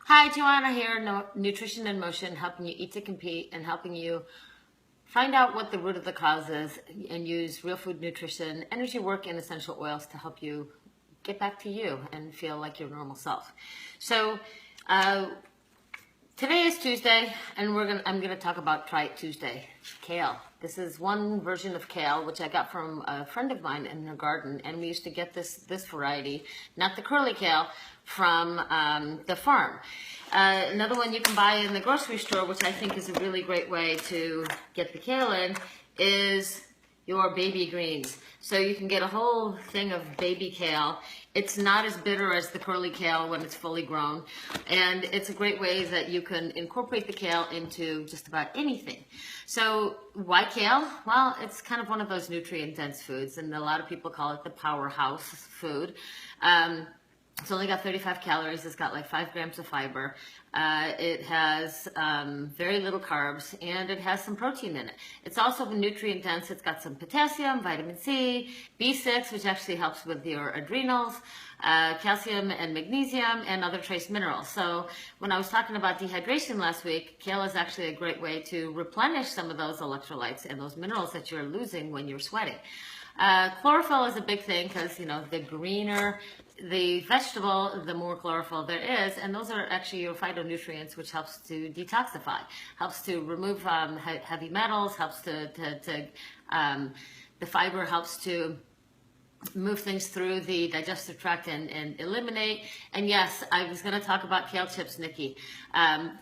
Hi, Joanna here, Nutrition in Motion, helping you eat to compete and helping you find out what the root of the cause is and use real food nutrition, energy work, and essential oils to help you get back to you and feel like your normal self. So today is Tuesday, and I'm gonna talk about Try It Tuesday, kale. This is one version of kale which I got from a friend of mine in her garden, and we used to get this variety, not the curly kale, from the farm. Another one you can buy in the grocery store, which I think is a really great way to get the kale in, is your baby greens. So you can get a whole thing of baby kale. It's not as bitter as the curly kale when it's fully grown. And it's a great way that you can incorporate the kale into just about anything. So why kale? Well, it's kind of one of those nutrient-dense foods, and a lot of people call it the powerhouse food. It's only got 35 calories. It's got like 5 grams of fiber. It has very little carbs, and it has some protein in it. It's also nutrient dense. It's got some potassium, vitamin C, B6, which actually helps with your adrenals, calcium and magnesium, and other trace minerals. So when I was talking about dehydration last week, kale is actually a great way to replenish some of those electrolytes and those minerals that you're losing when you're sweating. Chlorophyll is a big thing because, you know, the greener the vegetable, the more chlorophyll there is, and those are actually your phytonutrients, which helps to detoxify, helps to remove heavy metals, helps the fiber helps to move things through the digestive tract and eliminate. And yes, I was going to talk about kale chips, Nikki.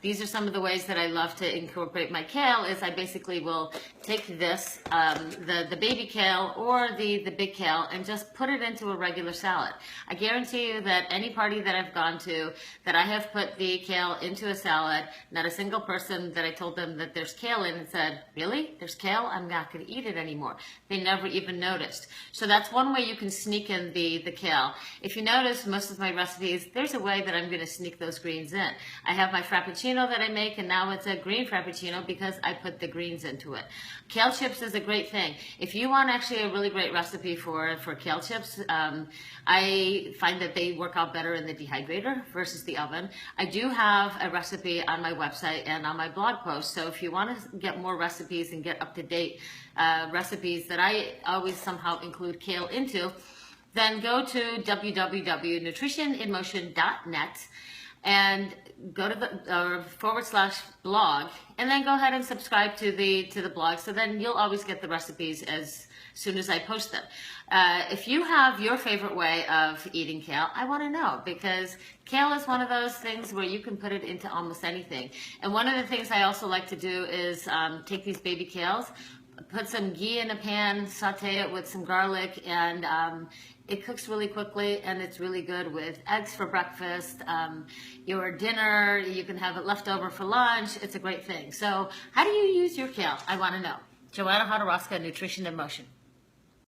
These are some of the ways that I love to incorporate my kale. Is I basically will take this, the baby kale or the big kale, and just put it into a regular salad. I guarantee you that any party that I've gone to that I have put the kale into a salad, not a single person that I told them that there's kale in and said, really? There's kale? I'm not going to eat it anymore. They never even noticed. So that's one way you can sneak in the kale. If you notice, most of my recipes, there's a way that I'm going to sneak those greens in. I have my frappuccino that I make, and now it's a green frappuccino because I put the greens into it. Kale chips is a great thing. If you want actually a really great recipe for kale chips, I find that they work out better in the dehydrator versus the oven. I do have a recipe on my website and on my blog post, so if you want to get more recipes and get up-to-date recipes that I always somehow include kale into, then go to www.nutritioninmotion.net and go to the /blog, and then go ahead and subscribe to the blog, so then you'll always get the recipes as soon as I post them. If you have your favorite way of eating kale, I want to know, because kale is one of those things where you can put it into almost anything. And one of the things I also like to do is take these baby kales, put some ghee in a pan, saute it with some garlic, and it cooks really quickly, and it's really good with eggs for breakfast, your dinner. You can have it left over for lunch. It's a great thing. So how do you use your kale? I want to know. Joanna Hodorowska, Nutrition in Motion.